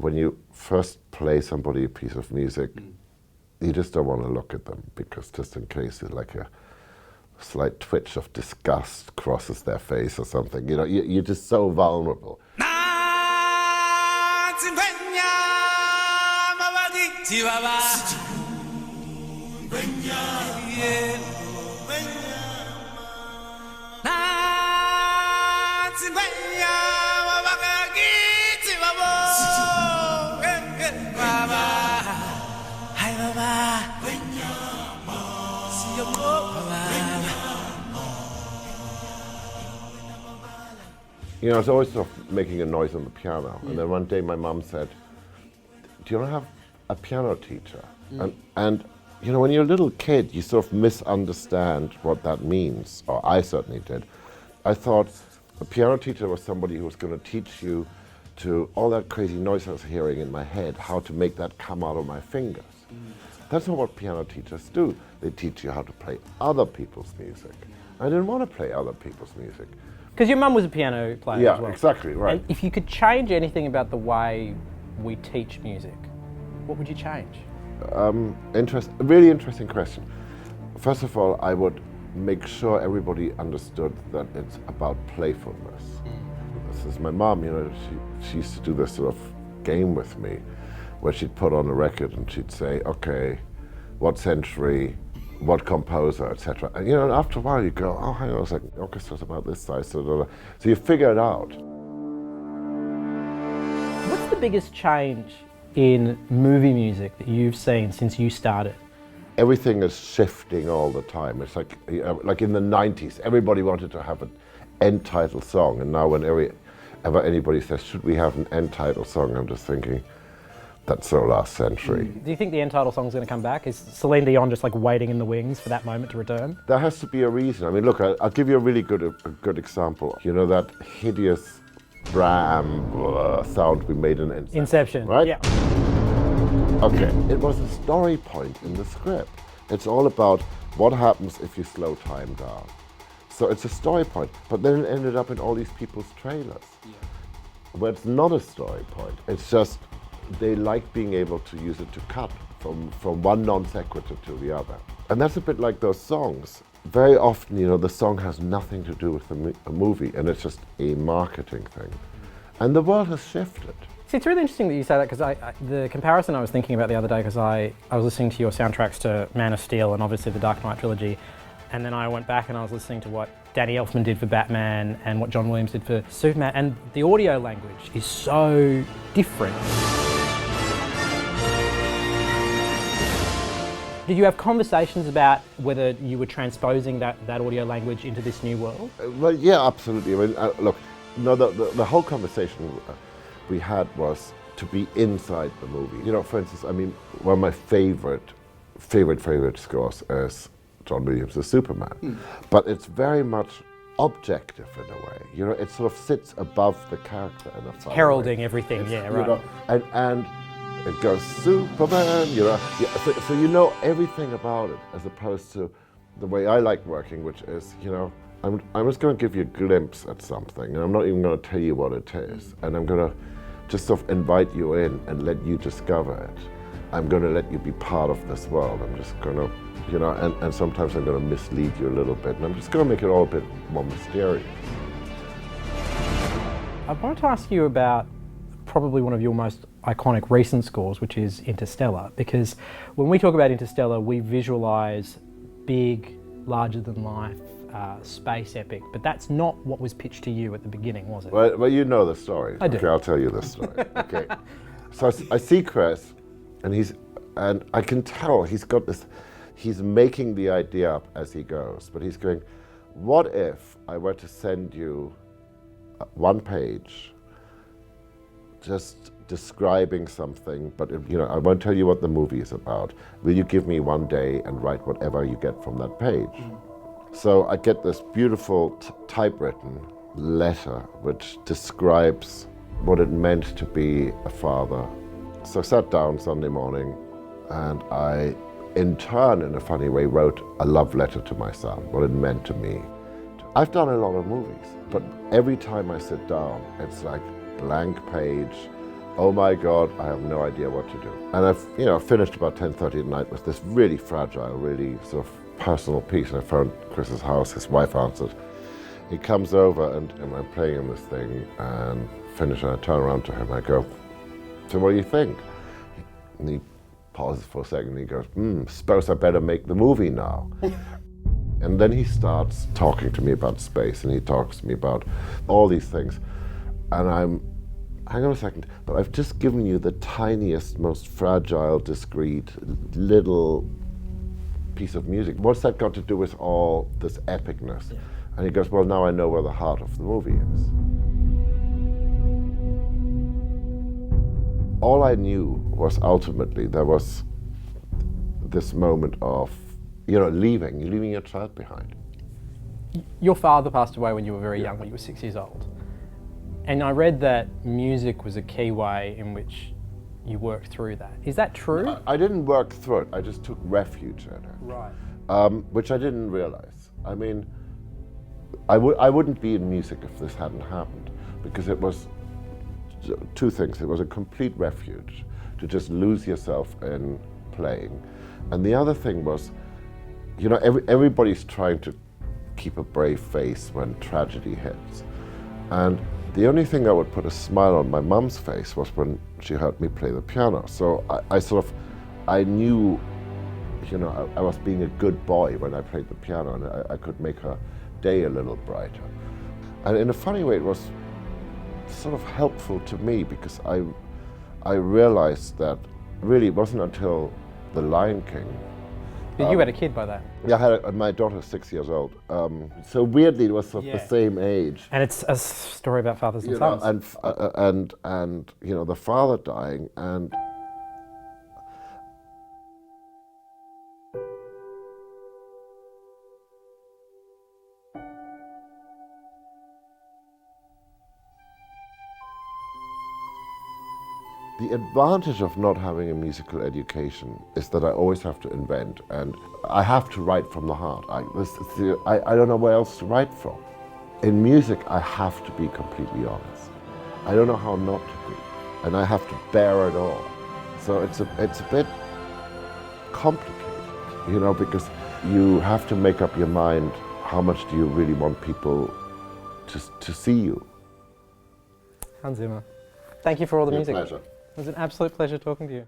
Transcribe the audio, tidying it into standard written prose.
when you first play somebody a piece of music, you just don't want to look at them, because just in case it's like a slight twitch of disgust crosses their face or something, you know, you're just so vulnerable. You know, I was always sort of making a noise on the piano, and then one day my mum said, "Do you want to have a piano teacher?" And you know, when you're a little kid, you sort of misunderstand what that means, or I certainly did. I thought a piano teacher was somebody who was going to teach you to all that crazy noise I was hearing in my head, how to make that come out of my fingers. That's not what piano teachers do. They teach you how to play other people's music. I didn't want to play other people's music. Because your mum was a piano player as well. Yeah, exactly, right. And if you could change anything about the way we teach music, what would you change? Really interesting question. First of all, I would make sure everybody understood that it's about playfulness. This is my mom, you know, she used to do this sort of game with me, where she'd put on a record and she'd say, okay, what century, what composer, etc. And you know, after a while you go, oh, hang on a second, the orchestra's about this size, so you figure it out. What's the biggest change in movie music that you've seen since you started? Everything is shifting all the time. It's like in the 90s, everybody wanted to have an end title song, and now whenever anybody says, should we have an end title song, I'm just thinking, that's so last century. Do you think the end title song's going to come back? Is Celine Dion just like waiting in the wings for that moment to return? There has to be a reason. I mean, look, I'll give you a really good example. You know that hideous Bram sound we made in Inception, right? Yeah. Okay, it was a story point in the script. It's all about what happens if you slow time down. So it's a story point, but then it ended up in all these people's trailers. Where it's not a story point. It's just they like being able to use it to cut from one non sequitur to the other. And that's a bit like those songs. Very often, you know, the song has nothing to do with the movie, and it's just a marketing thing. And the world has shifted. See, it's really interesting that you say that, because the comparison I was thinking about the other day, because I was listening to your soundtracks to Man of Steel and obviously the Dark Knight trilogy, and then I went back and I was listening to what Danny Elfman did for Batman and what John Williams did for Superman, and the audio language is so different. Did you have conversations about whether you were transposing that audio language into this new world? Well, yeah, absolutely. I mean, look, no, the whole conversation we had was to be inside the movie. You know, for instance, I mean, one of my favorite scores is John Williams' Superman. But it's very much objective in a way. You know, it sort of sits above the character in a fun Heralding way. everything, It's, yeah, you right. know, and it goes Superman, you know. Yeah, so you know everything about it, as opposed to the way I like working, which is, you know, I'm just going to give you a glimpse at something, and I'm not even going to tell you what it is, and I'm going to just sort of invite you in and let you discover it. I'm going to let you be part of this world. I'm just going to, you know, and sometimes I'm going to mislead you a little bit, and I'm just going to make it all a bit more mysterious. I wanted to ask you about probably one of your most iconic recent scores, which is Interstellar, because when we talk about Interstellar, we visualise big, larger-than-life space epic, but that's not what was pitched to you at the beginning, was it? Well, you know the story. I do. Okay, I'll tell you the story. Okay, so I see Chris, and I can tell he's got this. He's making the idea up as he goes, but he's going, what if I were to send you one page, just describing something, but you know, I won't tell you what the movie is about. Will you give me one day and write whatever you get from that page? So I get this beautiful typewritten letter which describes what it meant to be a father. So I sat down Sunday morning and I, in turn, in a funny way, wrote a love letter to my son, what it meant to me. I've done a lot of movies, but every time I sit down, it's like blank page. oh my God, I have no idea what to do. And I've finished about 10:30 at night with this really fragile, really sort of personal piece. And I phoned Chris's house, his wife answered. He comes over and I'm playing him this thing and finish, and I turn around to him and I go, so what do you think? And he pauses for a second and he goes, suppose I better make the movie now. And then he starts talking to me about space, and he talks to me about all these things. And hang on a second, but I've just given you the tiniest, most fragile, discreet, little piece of music. What's that got to do with all this epicness? Yeah. And he goes, well, now I know where the heart of the movie is. All I knew was ultimately there was this moment of, leaving your child behind. Your father passed away when you were very young, when you were 6 years old. And I read that music was a key way in which you worked through that. Is that true? I didn't work through it, I just took refuge in it. Right. Which I didn't realize. I mean, I wouldn't be in music if this hadn't happened, because it was two things. It was a complete refuge to just lose yourself in playing. And the other thing was, everybody's trying to keep a brave face when tragedy hits. And the only thing that would put a smile on my mum's face was when she heard me play the piano. So I knew, I was being a good boy when I played the piano, and I could make her day a little brighter. And in a funny way, it was sort of helpful to me, because I realized that really it wasn't until The Lion King. You had a kid by then? Yeah, my daughter's 6 years old. So weirdly, it was sort of the same age. And it's a story about fathers and sons. And the father dying, and the advantage of not having a musical education is that I always have to invent, and I have to write from the heart. I don't know where else to write from. In music, I have to be completely honest. I don't know how not to be, and I have to bear it all. So it's a bit complicated, because you have to make up your mind, how much do you really want people to see you? Hans Zimmer, thank you for all the music. Pleasure. It was an absolute pleasure talking to you.